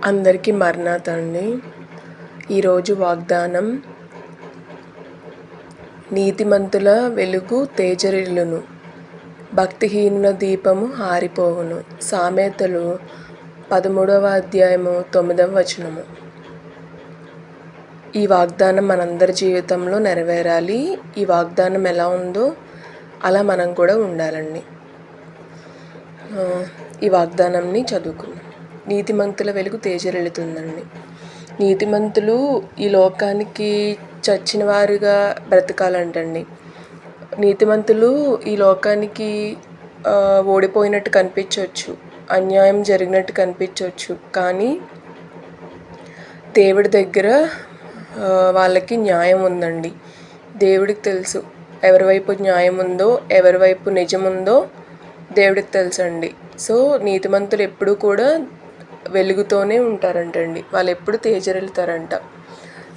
అందరికీ మర్నాథ అండి. ఈరోజు వాగ్దానం, నీతిమంతుల వెలుగు తేజరిల్లును, భక్తిహీనుల దీపము ఆరిపోవును. సామెతలు 13వ అధ్యాయము 9వ వచనము. ఈ వాగ్దానం మనందరి జీవితంలో నెరవేరాలి. ఈ వాగ్దానం ఎలా ఉందో అలా మనం కూడా ఉండాలండి. ఈ వాగ్దానంని చదువుకున్నాం. నీతిమంతుల వెలుగు తేజరిల్లుతుందండి. నీతిమంతులు ఈ లోకానికి చచ్చిన వారుగా బ్రతకాలంటండి. నీతిమంతులు ఈ లోకానికి ఓడిపోయినట్టు కనిపించవచ్చు, అన్యాయం జరిగినట్టు కనిపించవచ్చు, కానీ దేవుడి దగ్గర వాళ్ళకి న్యాయం ఉందండి. దేవుడికి తెలుసు ఎవరి వైపు న్యాయం ఉందో, ఎవరి వైపు నిజం ఉందో దేవుడికి తెలుసండి. సో నీతిమంతులు ఎప్పుడూ కూడా వెలుగుతోనే ఉంటారంటండి. వాళ్ళు ఎప్పుడు తేజరిల్లుతారంట.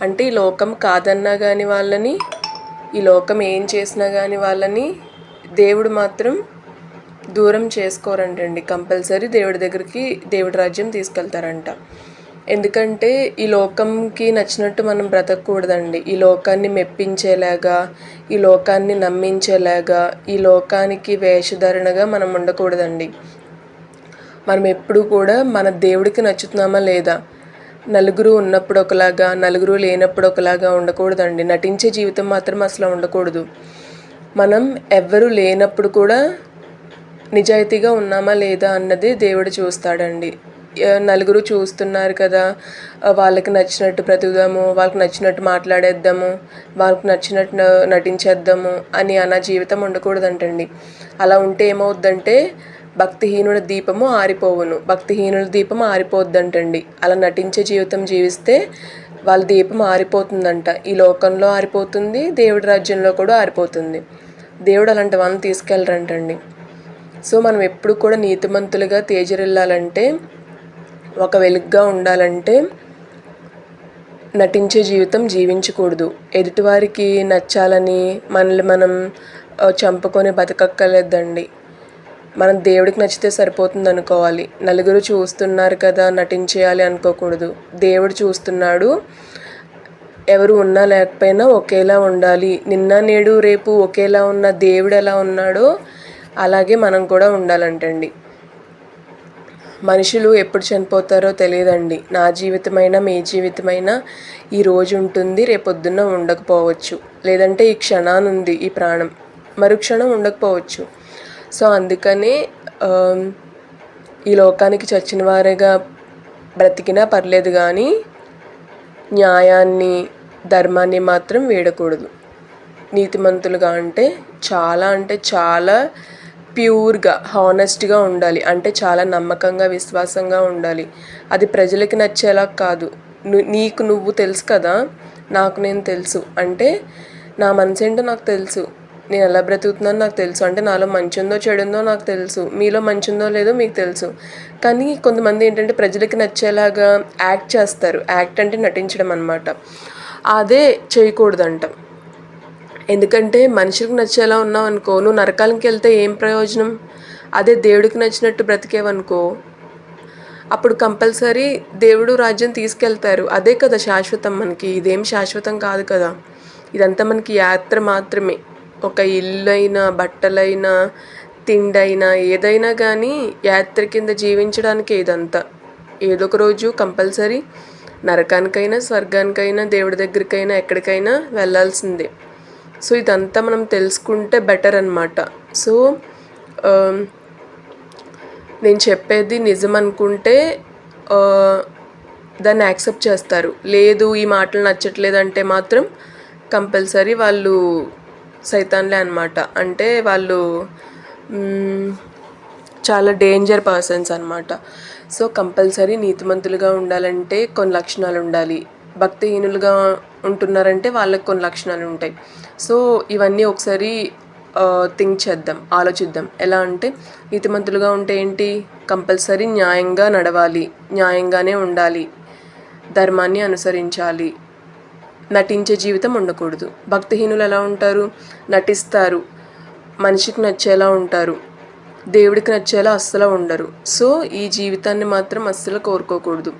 అంటే ఈ లోకం కాదన్నా కానీ వాళ్ళని, ఈ లోకం ఏం చేసినా కానీ వాళ్ళని దేవుడు మాత్రం దూరం చేసుకోరంటండి. కంపల్సరీ దేవుడి దగ్గరికి, దేవుడి రాజ్యం తీసుకెళ్తారంట. ఎందుకంటే ఈ లోకంకి నచ్చినట్టు మనం బ్రతకూడదండి. ఈ లోకాన్ని మెప్పించేలాగా, ఈ లోకాన్ని నమ్మించేలాగా, ఈ లోకానికి వేషధారణగా మనం ఉండకూడదండి. మనం ఎప్పుడూ కూడా మన దేవుడికి నచ్చుతున్నామా లేదా, నలుగురు ఉన్నప్పుడు ఒకలాగా, నలుగురు లేనప్పుడు ఒకలాగా ఉండకూడదండి. నటించే జీవితం మాత్రం అసలు ఉండకూడదు. మనం ఎవ్వరూ లేనప్పుడు కూడా నిజాయితీగా ఉన్నామా లేదా అన్నది దేవుడు చూస్తాడండి. నలుగురు చూస్తున్నారు కదా, వాళ్ళకి నచ్చినట్టు బ్రతుకుదాము, వాళ్ళకి నచ్చినట్టు మాట్లాడేద్దాము, వాళ్ళకి నచ్చినట్టు నటించేద్దాము అని అన్న జీవితం ఉండకూడదంటండి. అలా ఉంటే ఏమవుద్దంటే భక్తిహీనుల దీపము ఆరిపోవును. భక్తిహీనుల దీపం ఆరిపోద్దంటండి. అలా నటించే జీవితం జీవిస్తే వాళ్ళ దీపం ఆరిపోతుందంట. ఈ లోకంలో ఆరిపోతుంది, దేవుడి రాజ్యంలో కూడా ఆరిపోతుంది. దేవుడు అలాంటి వాళ్ళని తీసుకెళ్ళరంటండి. సో మనం ఎప్పుడు కూడా నీతిమంతులుగా తేజరిల్లాలంటే, ఒక వెలుగుగా ఉండాలంటే నటించే జీవితం జీవించకూడదు. ఎదుటివారికి నచ్చాలని మనల్ని మనం చంపుకొని బతకక్కర్లేదండి. మనం దేవుడికి నచ్చితే సరిపోతుంది అనుకోవాలి. నలుగురు చూస్తున్నారు కదా నటించేయాలి అనుకోకూడదు. దేవుడు చూస్తున్నాడు, ఎవరు ఉన్నా లేకపోయినా ఒకేలా ఉండాలి. నిన్న నేడు రేపు ఒకేలా ఉన్న దేవుడు ఎలా ఉన్నాడో అలాగే మనం కూడా ఉండాలంటండి. మనుషులు ఎప్పుడు చనిపోతారో తెలియదండి. నా జీవితమైనా మీ జీవితమైనా ఈ రోజు ఉంటుంది, రేపొద్దున్న ఉండకపోవచ్చు. లేదంటే ఈ క్షణానుంది ఈ ప్రాణం, మరుక్షణం ఉండకపోవచ్చు. సో అందుకనే ఈ లోకానికి చచ్చిన వారిగా బ్రతికినా పర్లేదు, కానీ న్యాయాన్ని, ధర్మాన్ని మాత్రం వీడకూడదు. నీతిమంతులుగా అంటే చాలా ప్యూర్గా, హానెస్ట్గా ఉండాలి. అంటే చాలా నమ్మకంగా, విశ్వాసంగా ఉండాలి. అది ప్రజలకి నచ్చేలా కాదు. నీకు నువ్వు తెలుసు కదా, నాకు నేను తెలుసు. అంటే నా మనసు ఏంటో నాకు తెలుసు, నేను ఎలా బ్రతుకుతున్నానో నాకు తెలుసు. అంటే నాలో మంచి ఉందో చెడుందో నాకు తెలుసు, మీలో మంచి ఉందో లేదో మీకు తెలుసు. కానీ కొంతమంది ఏంటంటే ప్రజలకి నచ్చేలాగా యాక్ట్ చేస్తారు. యాక్ట్ అంటే నటించడం అన్నమాట. అదే చేయకూడదంట. ఎందుకంటే మనుషులకు నచ్చేలా ఉన్నావు అనుకో, నువ్వు నరకానికి వెళ్తే ఏం ప్రయోజనం? అదే దేవుడికి నచ్చినట్టు బ్రతికేవనుకో, అప్పుడు కంపల్సరీ దేవుడు రాజ్యం తీసుకెళ్తారు. అదే కదా శాశ్వతం మనకి. ఇదేం శాశ్వతం కాదు కదా. ఇదంతా మనకి యాత్ర మాత్రమే. ఒక ఇల్లైనా, బట్టలైనా, తిండైనా, ఏదైనా కానీ యాత్ర కింద జీవించడానికి ఇదంతా. ఏదో ఒక రోజు కంపల్సరీ నరకానికైనా, స్వర్గానికైనా, దేవుడి దగ్గరికైనా, ఎక్కడికైనా వెళ్ళాల్సిందే. సో ఇదంతా మనం తెలుసుకుంటే బెటర్ అన్నమాట. సో నేను చెప్పేది నిజం అనుకుంటే దాన్ని యాక్సెప్ట్ చేస్తారు. లేదు ఈ మాటలు నచ్చట్లేదంటే మాత్రం కంపల్సరీ వాళ్ళు సైతాన్లే అన్నమాట. అంటే వాళ్ళు చాలా డేంజర్ పర్సన్స్ అన్నమాట. సో కంపల్సరీ నీతిమంతులుగా ఉండాలంటే కొన్ని లక్షణాలు ఉండాలి. భక్తిహీనులుగా ఉంటున్నారంటే వాళ్ళకి కొన్ని లక్షణాలు ఉంటాయి. సో ఇవన్నీ ఒకసారి థింక్ చేద్దాం, ఆలోచిద్దాం. ఎలా అంటే నీతిమంతులుగా ఉంటే ఏంటి? కంపల్సరీ న్యాయంగా నడవాలి, న్యాయంగానే ఉండాలి, ధర్మాన్ని అనుసరించాలి, నటించే జీవితం ఉండకూడదు. భక్తిహీనులు ఎలా ఉంటారు? నటిస్తారు, మనిషికి నచ్చేలా ఉంటారు. దేవుడికి నచ్చేలా అస్సలు ఉండరు. సో ఈ జీవితాన్ని మాత్రం అస్సలు కోరుకోకూడదు.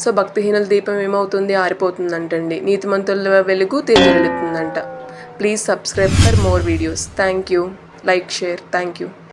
సో భక్తిహీనుల దీపం ఏమవుతుంది, ఆరిపోతుందంటండి. నీతిమంతుల వెలుగు తేజరిల్లుతుందంట. Please subscribe for more videos. Thank you. Like, share. Thank you.